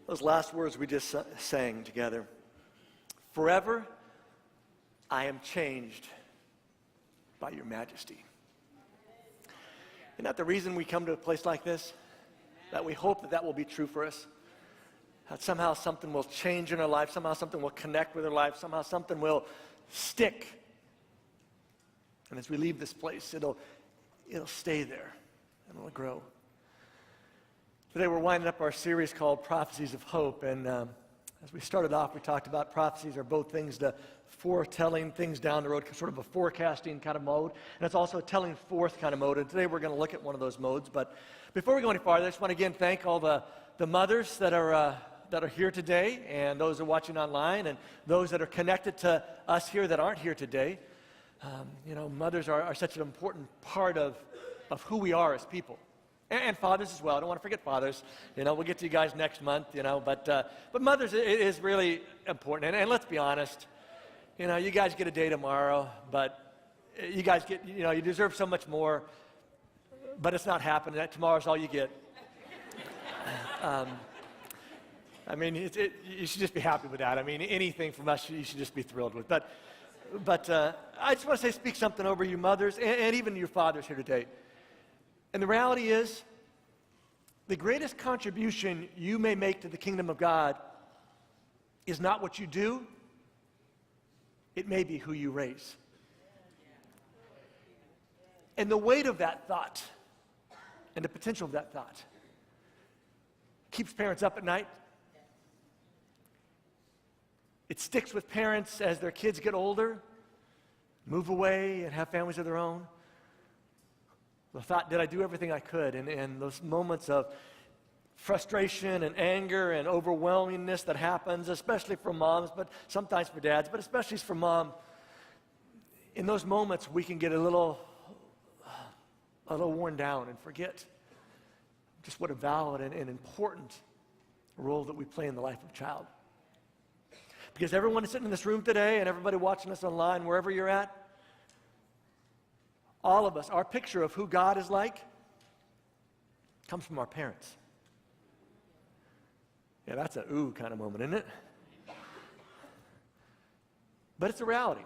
Those last words we just sang together. Forever I am changed by your majesty. Isn't that the reason we come to a place like this? That we hope that that will be true for us. That somehow something will change in our life. Somehow something will connect with our life. Somehow something will stick. And as we leave this place, it'll stay there and it'll grow. Today we're winding up our series called Prophecies of Hope. And as we started off, we talked about prophecies are both things to foretelling things down the road, sort of a forecasting kind of mode. And it's also a telling forth kind of mode. And today we're going to look at one of those modes. But before we go any farther, I just want to again thank all the mothers that are here today, and those who are watching online, and those that are connected to us here that aren't here today. Mothers are such an important part of who we are as people. And fathers as well. I don't want to forget fathers. We'll get to you guys next month, but mothers is really important. And let's be honest, you guys get a day tomorrow, but you guys get, you deserve so much more, but it's not happening. Tomorrow's all you get. You should just be happy with that. Anything from us, you should just be thrilled with. But I just want to speak something over you mothers and even your fathers here today. And the reality is, the greatest contribution you may make to the kingdom of God is not what you do, it may be who you raise. And the weight of that thought and the potential of that thought keeps parents up at night. It sticks with parents as their kids get older, move away and have families of their own. The thought, did I do everything I could? And those moments of frustration and anger and overwhelmingness that happens, especially for moms, but sometimes for dads, but especially for mom. In those moments, we can get a little worn down and forget just what a valid and important role that we play in the life of a child. Because everyone sitting in this room today and everybody watching us online, wherever you're at, all of us, our picture of who God is like comes from our parents. Yeah, that's a ooh kind of moment, isn't it? But it's a reality.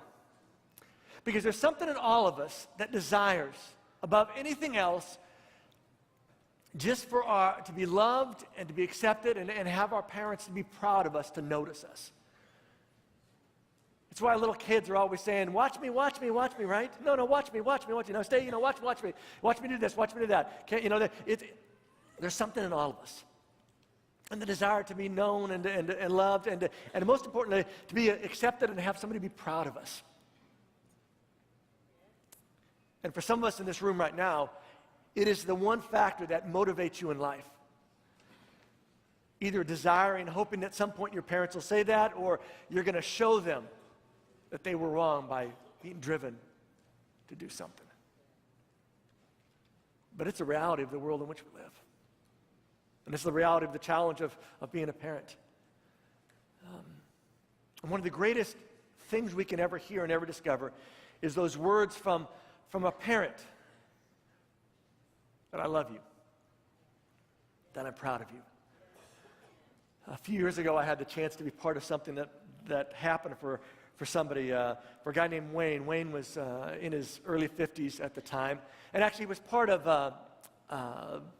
Because there's something in all of us that desires, above anything else, just for to be loved and to be accepted and have our parents to be proud of us, to notice us. It's why little kids are always saying, watch me, right? No, watch me. Stay, watch me. Watch me do this, watch me do that. There's something in all of us. And the desire to be known and loved and most importantly, to be accepted and to have somebody be proud of us. And for some of us in this room right now, it is the one factor that motivates you in life. Either desiring, hoping at some point your parents will say that, or you're going to show them that they were wrong by being driven to do something. But it's a reality of the world in which we live. And it's the reality of the challenge of being a parent. And one of the greatest things we can ever hear and ever discover is those words from a parent, that I love you, that I'm proud of you. A few years ago, I had the chance to be part of something that happened for somebody, for a guy named Wayne. Wayne was in his early 50s at the time, and actually was part of a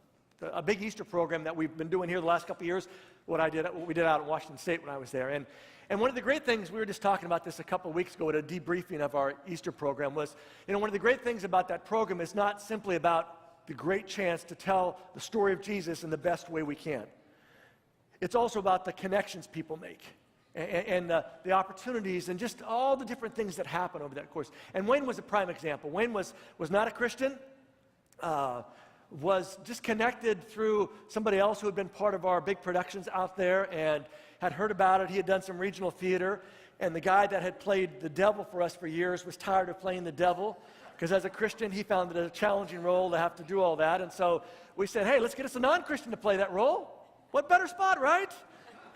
big Easter program that we've been doing here the last couple of years, what we did out in Washington State when I was there. And one of the great things, we were just talking about this a couple of weeks ago at a debriefing of our Easter program, was, one of the great things about that program is not simply about the great chance to tell the story of Jesus in the best way we can. It's also about the connections people make. And the opportunities and just all the different things that happen over that course. And Wayne was a prime example. Wayne was not a Christian, was just connected through somebody else who had been part of our big productions out there and had heard about it. He had done some regional theater, and the guy that had played the devil for us for years was tired of playing the devil, because as a Christian, he found it a challenging role to have to do all that. And so we said, hey, let's get us a non-Christian to play that role. What better spot, right?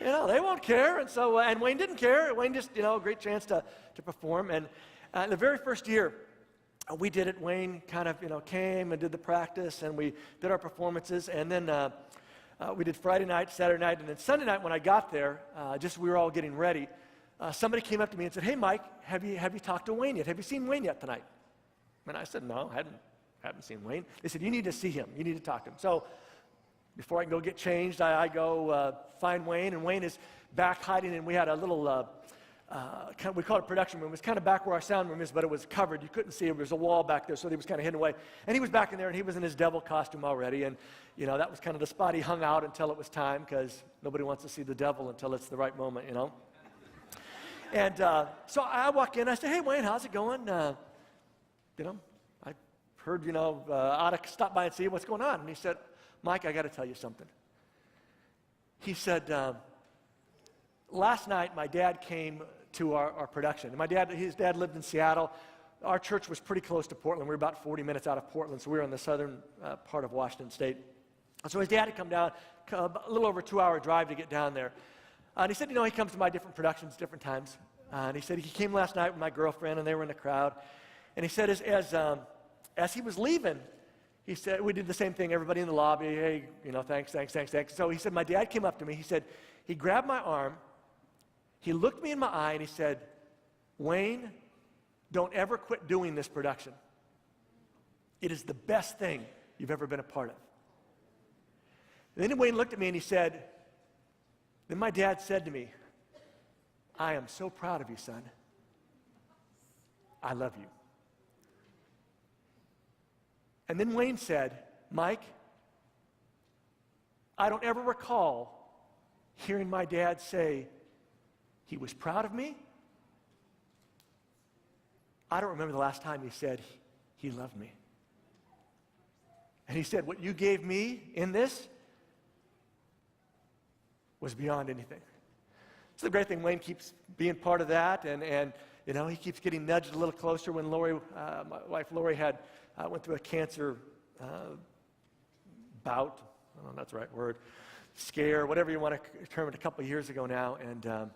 They won't care. And so, and Wayne didn't care. Wayne just, a great chance to perform. And the very first year we did it, Wayne kind of, came and did the practice, and we did our performances. And then we did Friday night, Saturday night, and then Sunday night when I got there, we were all getting ready, somebody came up to me and said, "Hey, Mike, have you talked to Wayne yet? Have you seen Wayne yet tonight?" And I said, "No, I haven't seen Wayne." They said, "You need to see him. You need to talk to him." So before I can go get changed, I go find Wayne, and Wayne is back hiding, and we had a little, we call it a production room. It was kind of back where our sound room is, but it was covered. You couldn't see it. There was a wall back there, so he was kind of hidden away. And he was back in there, and he was in his devil costume already, and, that was kind of the spot he hung out until it was time, because nobody wants to see the devil until it's the right moment, And so I walk in, I say, "Hey, Wayne, how's it going? I heard, I ought to stop by and see what's going on." And he said, "Mike, I got to tell you something." He said, "Last night my dad came to our production. And his dad lived in Seattle. Our church was pretty close to Portland. We were about 40 minutes out of Portland, so we were in the southern part of Washington State. So his dad had come down, a little over a 2-hour drive to get down there. And he said, he comes to my different productions different times. And he said he came last night with my girlfriend, and they were in the crowd. And he said as he was leaving, he said, we did the same thing, everybody in the lobby, hey, thanks. So he said, my dad came up to me. He said, he grabbed my arm, he looked me in my eye, and he said, "Wayne, don't ever quit doing this production. It is the best thing you've ever been a part of." And then Wayne looked at me and he said, then my dad said to me, "I am so proud of you, son. I love you." And then Wayne said, "Mike, I don't ever recall hearing my dad say he was proud of me. I don't remember the last time he said he loved me." And he said, "What you gave me in this was beyond anything." It's the great thing. Wayne keeps being part of that, and he keeps getting nudged a little closer. When Lori, my wife Lori, went through a cancer bout, I don't know if that's the right word, scare, whatever you want to term it, a couple of years ago now, and it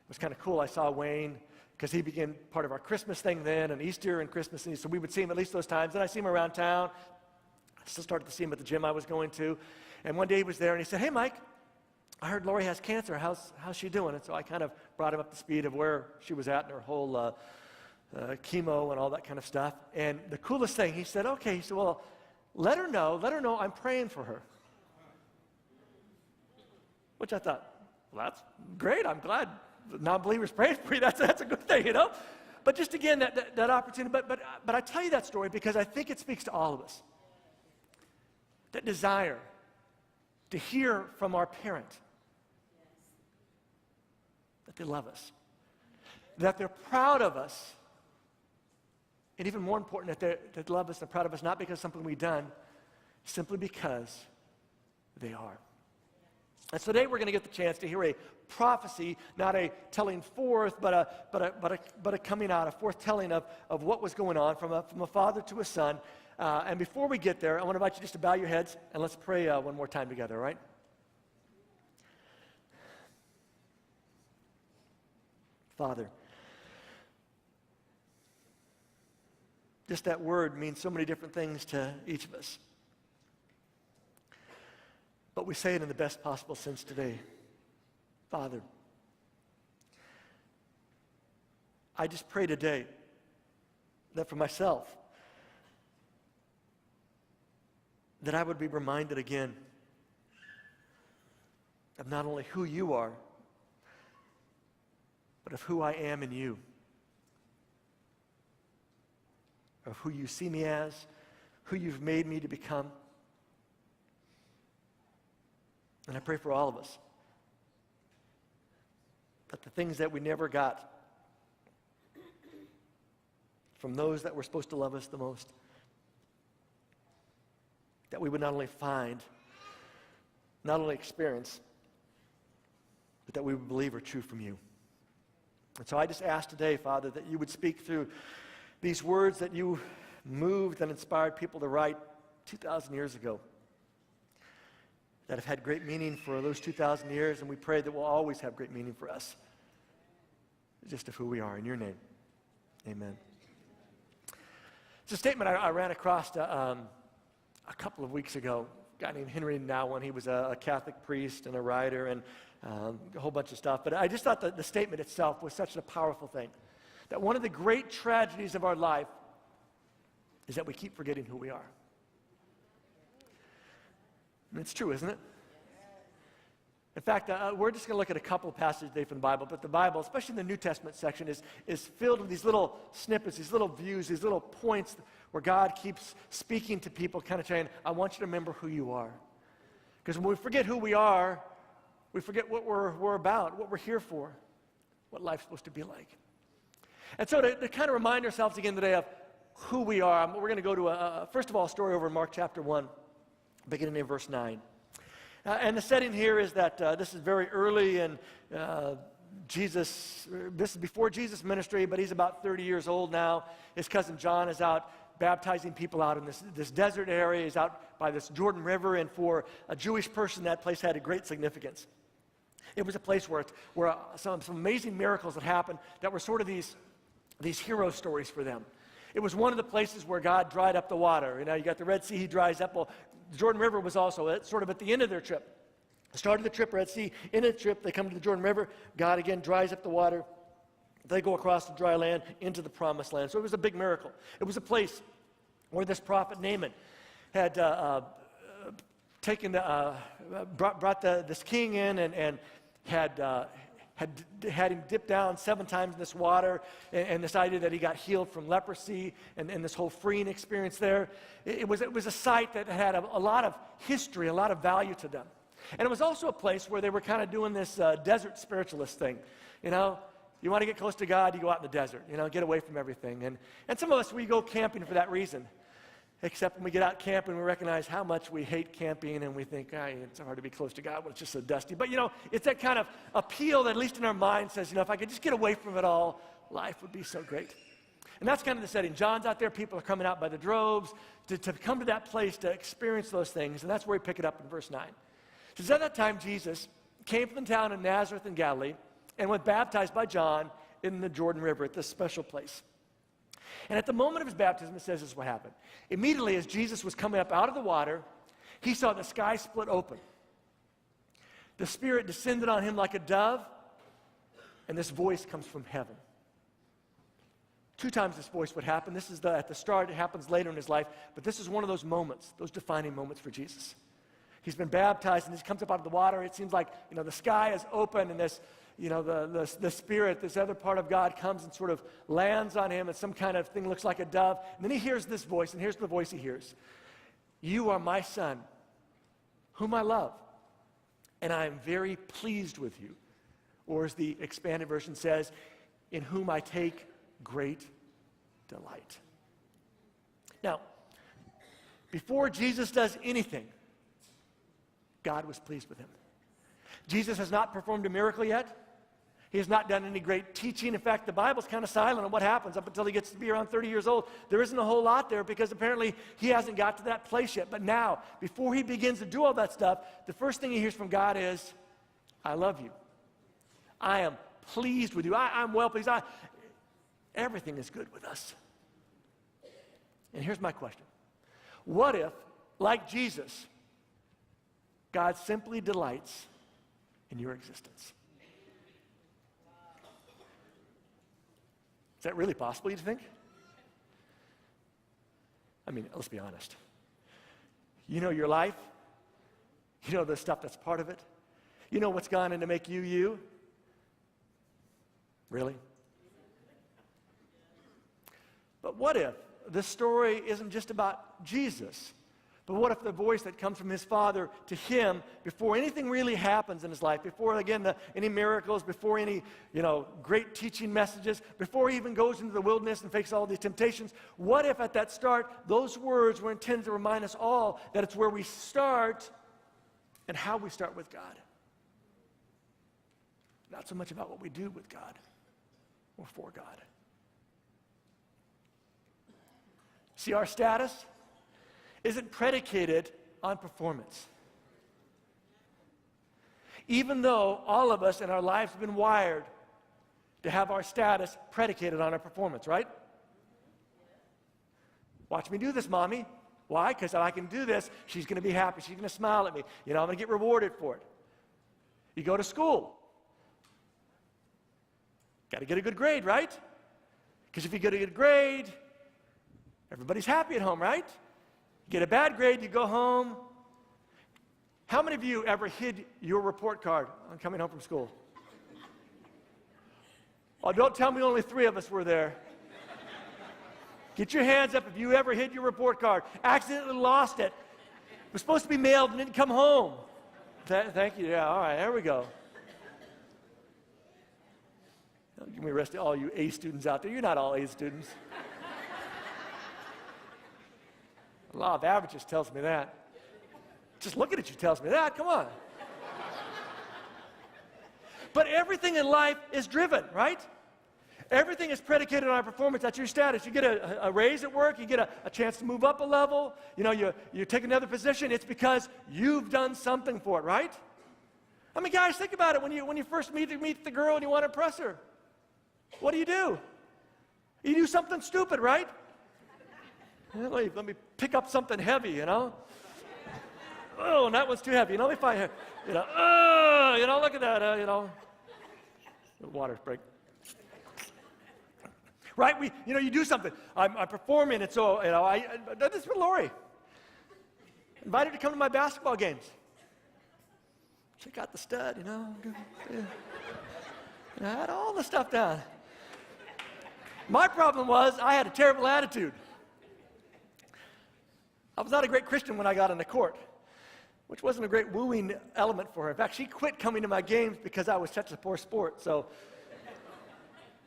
was kind of cool. I saw Wayne, because he began part of our Christmas thing then, and Easter and Christmas, and so we would see him at least those times. Then I see him around town. I still started to see him at the gym I was going to, and one day he was there, and he said, "Hey, Mike, I heard Lori has cancer. How's she doing?" And so I kind of brought him up to speed of where she was at in her whole chemo and all that kind of stuff. And the coolest thing, he said, "Okay," he said, "well, let her know I'm praying for her." Which I thought, well, that's great. I'm glad non-believers praying for you. That's a good thing, But just again, that opportunity. But I tell you that story because I think it speaks to all of us. That desire to hear from our parent that they love us, that they're proud of us, and even more important, that they love us and proud of us not because of something we've done, simply because they are. And so today we're going to get the chance to hear a prophecy, not a telling forth, but a coming out, a foretelling of what was going on from a father to a son. And before we get there, I want to invite you just to bow your heads and let's pray one more time together, all right? Father, just that word means so many different things to each of us. But we say it in the best possible sense today. Father, I just pray today that for myself, that I would be reminded again of not only who you are, but of who I am in you, of who you see me as, who you've made me to become. And I pray for all of us that the things that we never got from those that were supposed to love us the most, that we would not only find, not only experience, but that we would believe are true from you. And so I just ask today, Father, that you would speak through these words that you moved and inspired people to write 2,000 years ago, that have had great meaning for those 2,000 years, and we pray that will always have great meaning for us, just of who we are. In your name, amen. It's a statement I ran across a couple of weeks ago guy named Henry Nouwen. He was a Catholic priest and a writer and a whole bunch of stuff. But I just thought that the statement itself was such a powerful thing. That one of the great tragedies of our life is that we keep forgetting who we are. And it's true, isn't it? In fact, we're just going to look at a couple of passages today from the Bible, but the Bible, especially in the New Testament section, is filled with these little snippets, these little views, these little points where God keeps speaking to people, kind of saying, I want you to remember who you are. Because when we forget who we are, we forget what we're about, what we're here for, what life's supposed to be like. And so to kind of remind ourselves again today of who we are, we're going to go to, first of all, a story over in Mark chapter 1, beginning in verse 9. And the setting here is that this is very early in this is before Jesus' ministry, but he's about 30 years old now. His cousin John is out baptizing people out in this desert area. He's out by this Jordan River, and for a Jewish person, that place had a great significance. It was a place where some amazing miracles had happened that were sort of these hero stories for them. It was one of the places where God dried up the water. You know, you got the Red Sea, he dries up. Well, the Jordan River was also sort of at the end of their trip. The start of the trip, Red Sea, end of the trip, they come to the Jordan River. God again dries up the water. They go across the dry land into the promised land. So it was a big miracle. It was a place where this prophet Naaman had brought this king in and had him dip down 7 times in this water, and this idea that he got healed from leprosy and this whole freeing experience there. It was a site that had a lot of history, a lot of value to them. And it was also a place where they were kind of doing this desert spiritualist thing. You know, you want to get close to God, you go out in the desert, you know, get away from everything. And some of us, we go camping for that reason. Except when we get out camping, we recognize how much we hate camping, and we think, it's hard to be close to God when it's just so dusty. But, you know, it's that kind of appeal that at least in our mind says, you know, if I could just get away from it all, life would be so great. And that's kind of the setting. John's out there. People are coming out by the droves to come to that place to experience those things. And that's where we pick it up in verse 9. It says, at that time, Jesus came from the town of Nazareth in Galilee and was baptized by John in the Jordan River at this special place. And at the moment of his baptism, it says this is what happened. Immediately as Jesus was coming up out of the water, he saw the sky split open. The Spirit descended on him like a dove, and this voice comes from heaven. 2 times this voice would happen. This is at the start. It happens later in his life. But this is one of those moments, those defining moments for Jesus. He's been baptized, and he comes up out of the water. It seems like, you know, the sky is open, and this, you know, the Spirit, this other part of God comes and sort of lands on him, and some kind of thing looks like a dove. And then he hears this voice, and here's the voice he hears. You are my Son, whom I love, and I am very pleased with you. Or as the expanded version says, in whom I take great delight. Now, before Jesus does anything, God was pleased with him. Jesus has not performed a miracle yet. He has not done any great teaching. In fact, the Bible's kind of silent on what happens up until he gets to be around 30 years old. There isn't a whole lot there because apparently he hasn't got to that place yet. But now, before he begins to do all that stuff, the first thing he hears from God is, I love you. I am pleased with you. I'm well pleased. Everything is good with us. And here's my question. What if, like Jesus, God simply delights in your existence? Is that really possible, you think? I mean, let's be honest. You know your life. You know the stuff that's part of it. You know what's gone in to make you, you. Really? But what if this story isn't just about Jesus? But what if the voice that comes from his Father to him before anything really happens in his life, before, again, any miracles, before any, great teaching messages, before he even goes into the wilderness and faces all these temptations, what if at that start those words were intended to remind us all that it's where we start and how we start with God? Not so much about what we do with God or for God. See, our status isn't predicated on performance. Even though all of us in our lives have been wired to have our status predicated on our performance, right? Watch me do this, Mommy. Why? Because if I can do this, she's going to be happy. She's going to smile at me. I'm going to get rewarded for it. You go to school. Got to get a good grade, right? Because if you get a good grade, everybody's happy at home, right? You get a bad grade, you go home. How many of you ever hid your report card on coming home from school? Oh, don't tell me only 3 of us were there. Get your hands up if you ever hid your report card, accidentally lost it. It was supposed to be mailed and didn't come home. Thank you. Yeah, all right, there we go. Give me a rest of all you A students out there. You're not all A students. The law of averages tells me that. Just looking at you tells me that. Come on. But everything in life is driven, right? Everything is predicated on our performance. That's your status. You get a raise at work. You get a chance to move up a level. You take another position. It's because you've done something for it, right? I mean, guys, think about it. When you first meet the girl and you want to impress her, what do? You do something stupid, right? Let me pick up something heavy, Oh, and that one's too heavy. Let me find her. Look at that, The water's break. Right? You do something. I'm performing, and so, this is for Lori. Invited her to come to my basketball games. Check out the stud, I had all the stuff down. My problem was I had a terrible attitude. I was not a great Christian when I got on the court, which wasn't a great wooing element for her. In fact, she quit coming to my games because I was such a poor sport. So,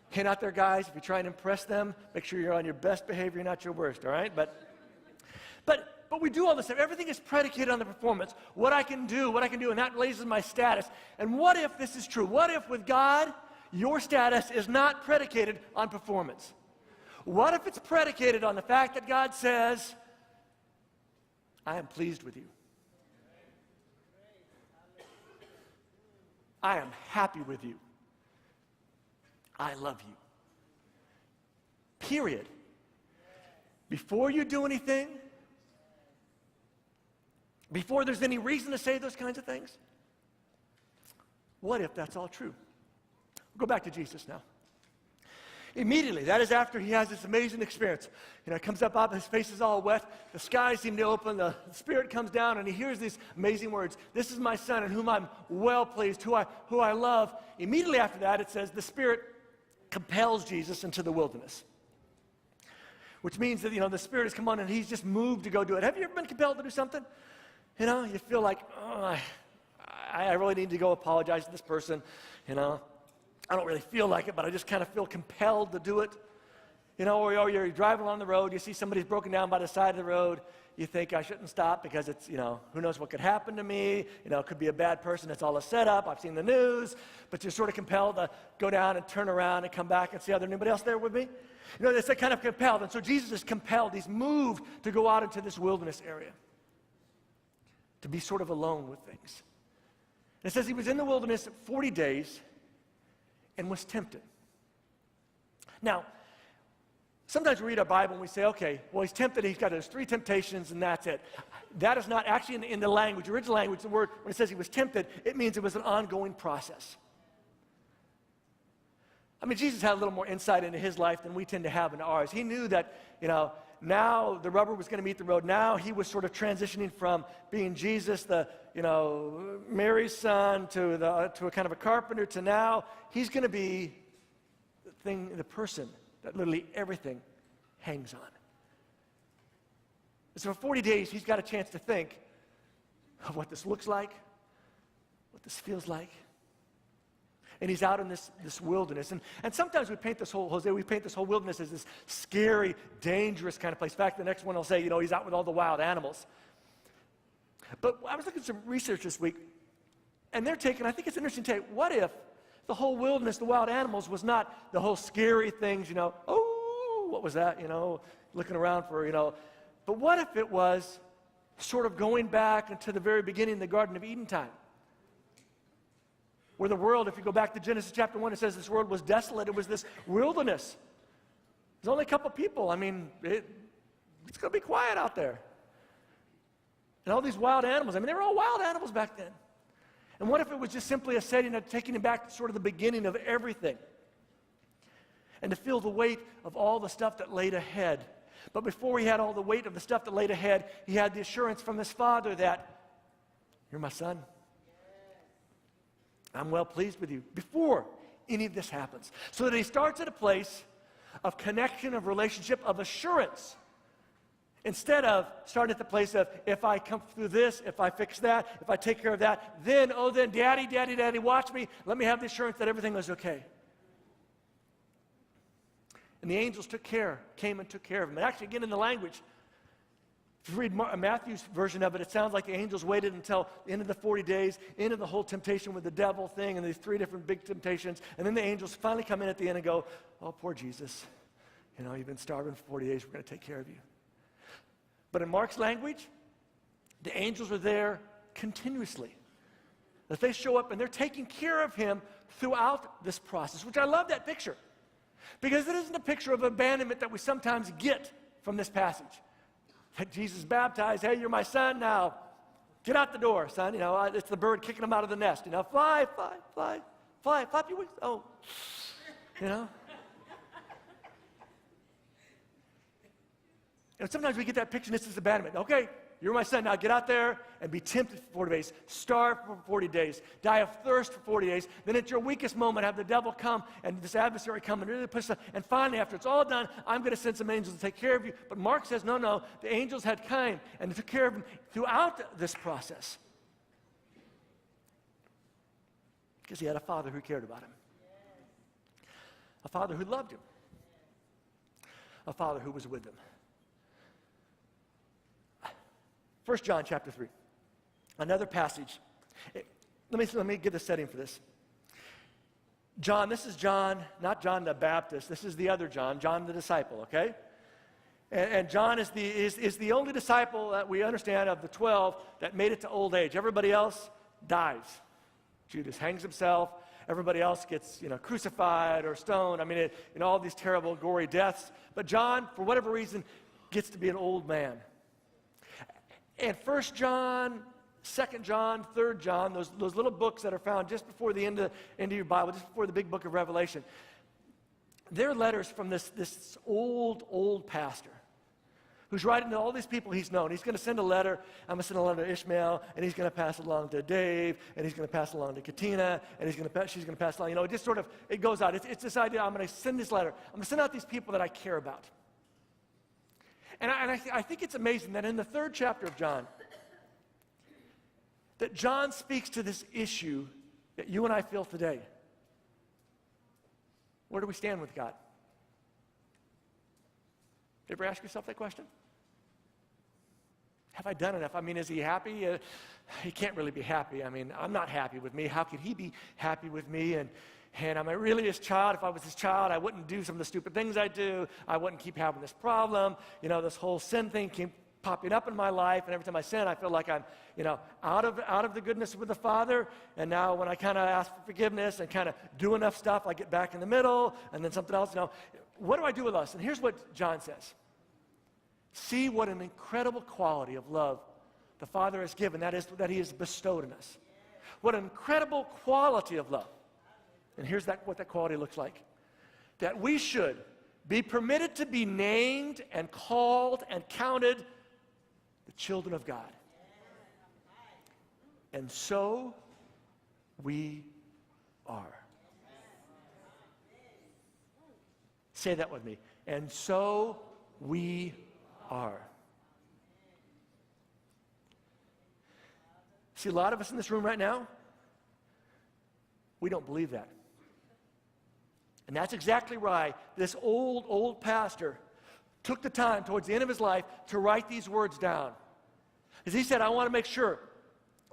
hang out there, guys. If you try and impress them, make sure you're on your best behavior, not your worst, all right? But we do all this stuff. Everything is predicated on the performance. What I can do, and that raises my status. And what if this is true? What if with God, your status is not predicated on performance? What if it's predicated on the fact that God says, I am pleased with you. I am happy with you. I love you. Period. Before you do anything, before there's any reason to say those kinds of things, what if that's all true? We'll go back to Jesus now. Immediately, that is after he has this amazing experience. It comes up, his face is all wet, the skies seem to open, the Spirit comes down, and he hears these amazing words. This is my Son in whom I'm well pleased, who I love. Immediately after that, it says the Spirit compels Jesus into the wilderness. Which means that, the Spirit has come on and he's just moved to go do it. Have you ever been compelled to do something? You feel like, I really need to go apologize to this person, I don't really feel like it, but I just kind of feel compelled to do it. Or you're driving along the road, you see somebody's broken down by the side of the road, you think I shouldn't stop because it's, who knows what could happen to me, it could be a bad person, it's all a setup, I've seen the news, but you're sort of compelled to go down and turn around and come back and see, are there anybody else there with me? It's a kind of compelled, and so Jesus is compelled, he's moved to go out into this wilderness area, to be sort of alone with things. And it says he was in the wilderness 40 days, and was tempted. Now, sometimes we read our Bible and we say, okay, well, he's tempted, he's got those 3 temptations, and that's it. That is not actually in the language, original language, the word, when it says he was tempted, it means it was an ongoing process. I mean, Jesus had a little more insight into his life than we tend to have into ours. He knew that, now the rubber was going to meet the road. Now he was sort of transitioning from being Jesus, Mary's son, to a kind of a carpenter, to now he's going to be the person that literally everything hangs on. So for 40 days, he's got a chance to think of what this looks like, what this feels like. And he's out in this wilderness. And sometimes we paint this whole wilderness as this scary, dangerous kind of place. In fact, the next one will say, he's out with all the wild animals. But I was looking at some research this week, and I think it's interesting to take, what if the whole wilderness, the wild animals, was not the whole scary things, what was that, looking around for, But what if it was sort of going back into the very beginning of the Garden of Eden time? Where the world, if you go back to Genesis chapter 1, it says this world was desolate. It was this wilderness. There's only a couple people. I mean, it's going to be quiet out there. And all these wild animals, I mean, they were all wild animals back then. And what if it was just simply a setting of taking him back to sort of the beginning of everything? And to feel the weight of all the stuff that laid ahead. But before he had all the weight of the stuff that laid ahead, he had the assurance from his father that, you're my son. I'm well pleased with you. Before any of this happens. So that he starts at a place of connection, of relationship, of assurance. Instead of starting at the place of, if I come through this, if I fix that, if I take care of that, then, daddy, watch me. Let me have the assurance that everything was okay. And the angels came and took care of him. And actually, again, in the language, if you read Matthew's version of it, it sounds like the angels waited until the end of the 40 days, into the whole temptation with the devil thing and these 3 different big temptations. And then the angels finally come in at the end and go, oh, poor Jesus. You know, you've been starving for 40 days. We're going to take care of you. But in Mark's language, the angels are there continuously. That they show up and they're taking care of him throughout this process, which I love that picture. Because it isn't a picture of abandonment that we sometimes get from this passage. That Jesus baptized, hey, you're my son now. Get out the door, son. You know, it's the bird kicking him out of the nest. You know, fly, flap your wings. Oh, you know. And sometimes we get that picture, and this is abandonment. Okay, you're my son, now get out there and be tempted for 40 days. Starve for 40 days. Die of thirst for 40 days. Then at your weakest moment, have the devil come and this adversary come and really push them. And finally, after it's all done, I'm going to send some angels to take care of you. But Mark says, no, the angels had come and they took care of him throughout this process. Because he had a father who cared about him. A father who loved him. A father who was with him. 1 John chapter 3, another passage. Let me give the setting for this. John, this is John, not John the Baptist. This is the other John, John the disciple, okay? And John is the only disciple that we understand of the 12 that made it to old age. Everybody else dies. Judas hangs himself. Everybody else gets, crucified or stoned. I mean, all these terrible, gory deaths. But John, for whatever reason, gets to be an old man. And 1 John, 2 John, 3 John, those little books that are found just before the end of your Bible, just before the big book of Revelation, they're letters from this old pastor who's writing to all these people he's known. He's going to send a letter. I'm going to send a letter to Ishmael, and he's going to pass it along to Dave, and he's going to pass it along to Katina, and she's going to pass it along. It just sort of, it goes out. It's this idea, I'm going to send this letter. I'm going to send out these people that I care about. And I think it's amazing that in the 3rd chapter of John, that John speaks to this issue that you and I feel today. Where do we stand with God? You ever ask yourself that question? Have I done enough? I mean, is he happy? He can't really be happy. I mean, I'm not happy with me. How could he be happy with me? And am I really his child? If I was his child, I wouldn't do some of the stupid things I do. I wouldn't keep having this problem. This whole sin thing keeps popping up in my life. And every time I sin, I feel like I'm, out of the goodness with the Father. And now when I kind of ask for forgiveness and kind of do enough stuff, I get back in the middle. And then something else. What do I do with us? And here's what John says. See what an incredible quality of love the Father has given. That is, that he has bestowed in us. What an incredible quality of love. And here's what that quality looks like. That we should be permitted to be named and called and counted the children of God. And so we are. Say that with me. And so we are. See, a lot of us in this room right now, we don't believe that. And that's exactly why this old pastor took the time towards the end of his life to write these words down. As he said, I want to make sure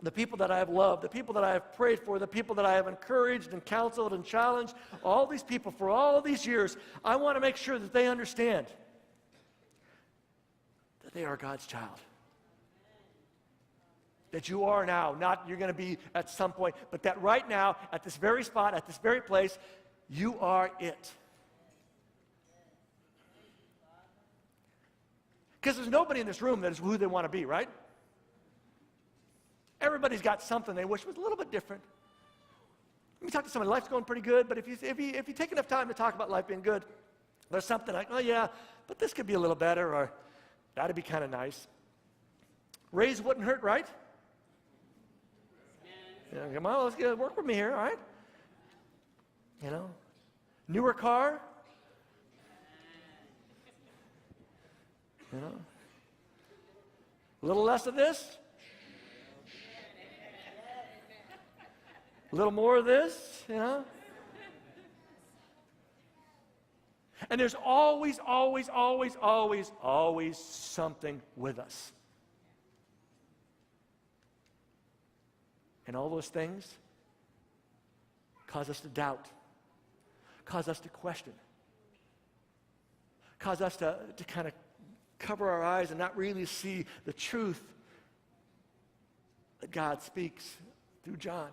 the people that I have loved, the people that I have prayed for, the people that I have encouraged and counseled and challenged, all these people for all these years, I want to make sure that they understand that they are God's child. That you are now, not you're going to be at some point, but that right now, at this very spot, at this very place, you are it. Because there's nobody in this room that is who they want to be, right? Everybody's got something they wish was a little bit different. Let me talk to somebody. Life's going pretty good, but if you take enough time to talk about life being good, there's something like, oh yeah, but this could be a little better, or that'd be kind of nice. Raise wouldn't hurt, right? Yeah, come on, let's work with me here, all right? You know, newer car. You know, a little less of this. A little more of this, you know. And there's always, always, always, always, always something with us. And all those things cause us to doubt, cause us to question, cause us to kind of cover our eyes and not really see the truth that God speaks through John.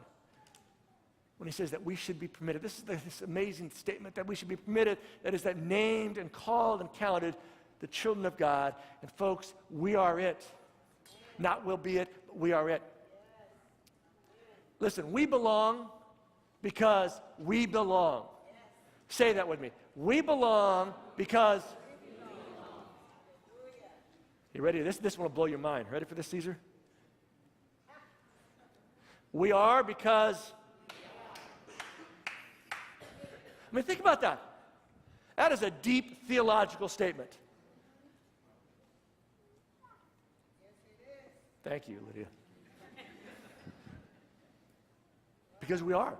When he says that we should be permitted, this is this amazing statement that we should be permitted, that is that named and called and counted the children of God. And folks, we are it. Not will be it, but we are it. Listen, we belong because we belong. Say that with me. We belong because. You ready? This one will blow your mind. Ready for this, Caesar? We are because. I mean, think about that. That is a deep theological statement. Thank you, Lydia. Because we are.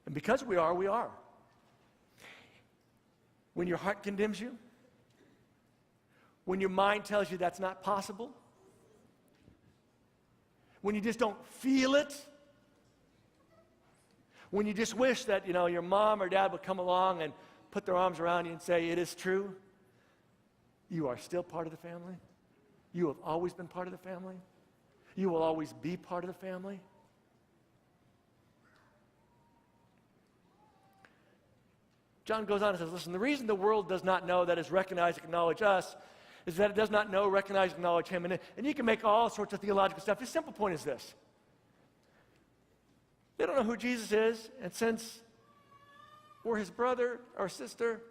And because we are, we are. When your heart condemns you, when your mind tells you that's not possible, when you just don't feel it, when you just wish that, you know, your mom or dad would come along and put their arms around you and say, it is true, you are still part of the family. You have always been part of the family. You will always be part of the family. John goes on and says, listen, the reason the world does not know, that is, recognize and acknowledge us, is that it does not know, recognize, and acknowledge him. And you can make all sorts of theological stuff. The simple point is this. They don't know who Jesus is, and since we're his brother or sister,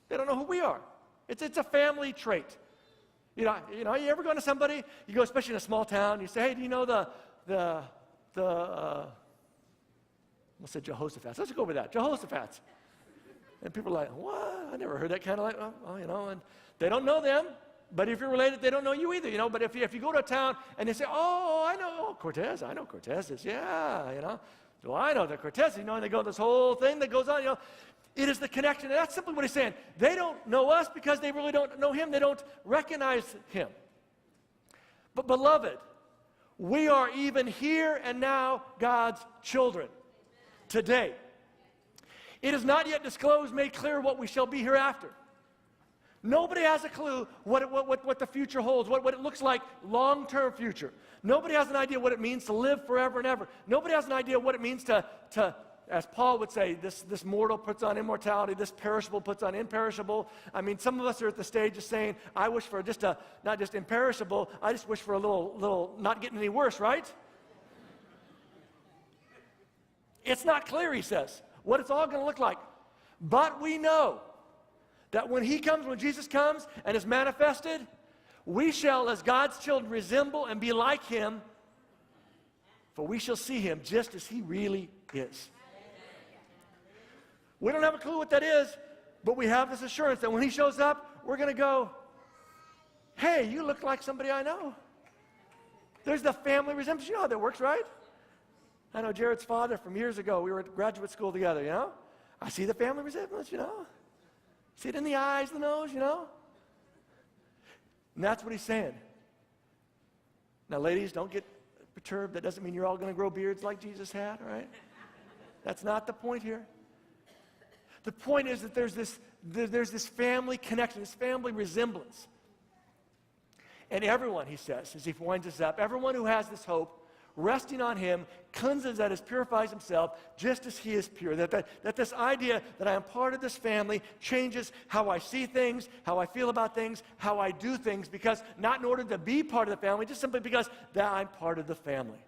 they don't know who we are. It's a family trait. You know, you ever go to somebody, you go, especially in a small town, you say, hey, do you know the I said Jehoshaphat. Let's go with that, Jehoshaphat. And people are like, what? I never heard that kind of like, well, you know, and they don't know them. But if you're related, they don't know you either, you know. But if you go to a town and they say, oh, I know Cortez. I know Cortez is, yeah, you know. Well, I know the Cortez, you know, and they go this whole thing that goes on, you know. It is the connection. And that's simply what he's saying. They don't know us because they really don't know him. They don't recognize him. But beloved, we are even here and now God's children today. It is not yet disclosed, made clear what we shall be hereafter. Nobody has a clue what the future holds, what it looks like long-term future. Nobody has an idea what it means to live forever and ever. Nobody has an idea what it means to as Paul would say, this mortal puts on immortality, this perishable puts on imperishable. I mean, some of us are at the stage of saying, I wish for not just imperishable, I just wish for a little not getting any worse, right? It's not clear, he says, what it's all going to look like. But we know that when Jesus comes and is manifested, we shall, as God's children, resemble and be like him, for we shall see him just as he really is. We don't have a clue what that is, but we have this assurance that when he shows up, we're going to go, hey, you look like somebody I know. There's the family resemblance. You know how that works, right? I know Jared's father from years ago. We were at graduate school together, you know. I see the family resemblance, you know. See it in the eyes, the nose, you know. And that's what he's saying. Now, ladies, don't get perturbed. That doesn't mean you're all going to grow beards like Jesus had, all right? That's not the point here. The point is that there's this family connection, this family resemblance. And everyone, he says, as he winds us up, everyone who has this hope resting on him, cleanses that, purifies himself, just as he is pure. That this idea that I am part of this family changes how I see things, how I feel about things, how I do things, because not in order to be part of the family, just simply because that I'm part of the family.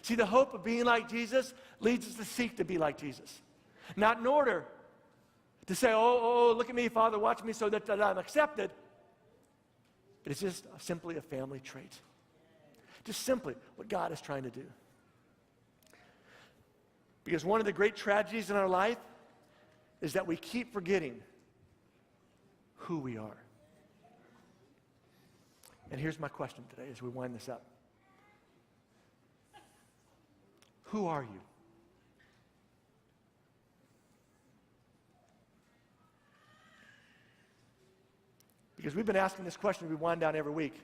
See, the hope of being like Jesus leads us to seek to be like Jesus. Not in order to say, oh, look at me, Father, watch me so that I'm accepted. But it's just simply a family trait. Just simply what God is trying to do. Because one of the great tragedies in our life is that we keep forgetting who we are. And here's my question today as we wind this up. Who are you? Because we've been asking this question, we wind down every week.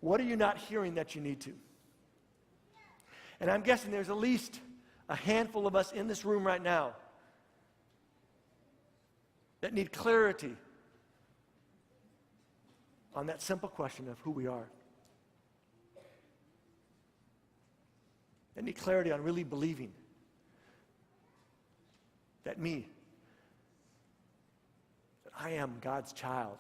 What are you not hearing that you need to? And I'm guessing there's at least a handful of us in this room right now that need clarity on that simple question of who we are. That need clarity on really believing that I am God's child.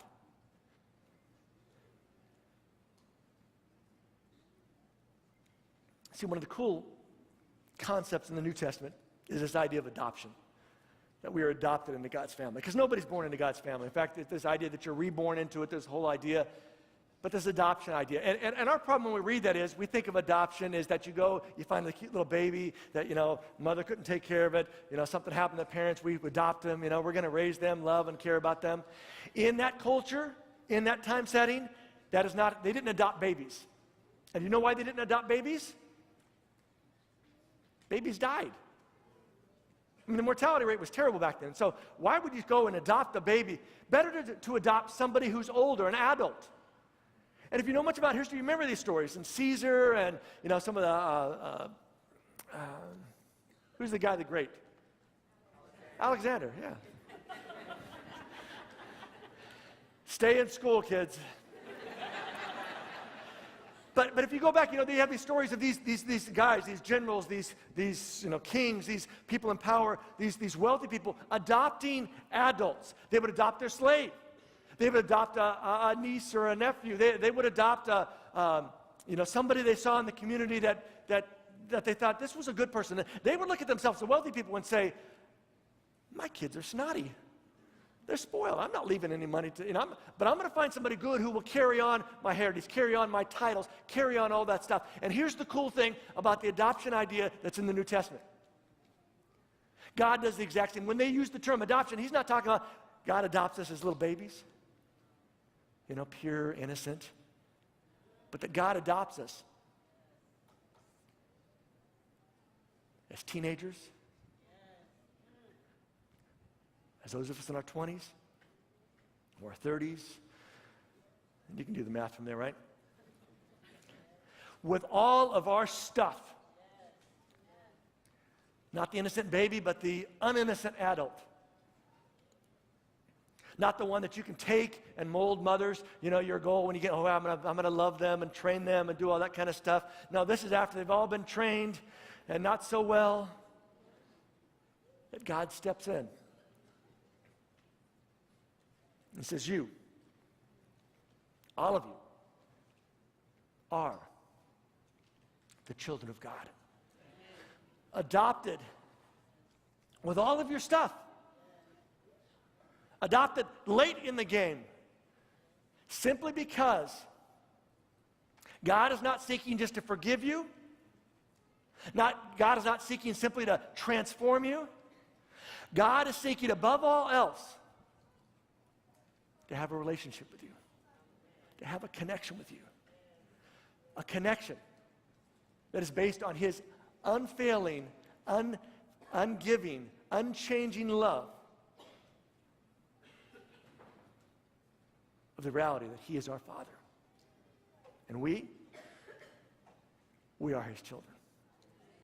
See, one of the cool concepts in the New Testament is this idea of adoption, that we are adopted into God's family. Because nobody's born into God's family. In fact, it's this idea that you're reborn into it, this whole idea, but this adoption idea. And our problem when we read that is we think of adoption is that you go, you find a cute little baby that, mother couldn't take care of it. Something happened to the parents, we adopt them. We're going to raise them, love, and care about them. In that culture, in that time setting, they didn't adopt babies. And you know why they didn't adopt babies? Babies died. The mortality rate was terrible back then. So why would you go and adopt a baby? Better to adopt somebody who's older, an adult. And if you know much about history, you remember these stories. And Caesar and, some of the, who's the guy, the great? Alexander, yeah. Stay in school, kids. But if you go back, they have these stories of these guys, these generals, these kings, these people in power, these wealthy people adopting adults. They would adopt their slave. They would adopt a niece or a nephew. They would adopt somebody they saw in the community that they thought this was a good person. They would look at themselves, the wealthy people, and say, "My kids are snotty. They're spoiled. I'm not leaving any money to, but I'm going to find somebody good who will carry on my heritage, carry on my titles, carry on all that stuff." And here's the cool thing about the adoption idea that's in the New Testament. God does the exact same. When they use the term adoption, he's not talking about God adopts us as little babies, pure, innocent, but that God adopts us as teenagers, as those of us in our 20s or our 30s, and you can do the math from there, right? With all of our stuff. Not the innocent baby, but the uninnocent adult. Not the one that you can take and mold mothers, your goal when you get home, I'm going to love them and train them and do all that kind of stuff. No, this is after they've all been trained and not so well, that God steps in. He says, you, all of you, are the children of God. Adopted with all of your stuff. Adopted late in the game. Simply because God is not seeking just to forgive you. God is not seeking simply to transform you. God is seeking above all else to have a relationship with you, to have a connection with you. A connection that is based on his unfailing, ungiving, unchanging love of the reality that he is our Father. And we are his children.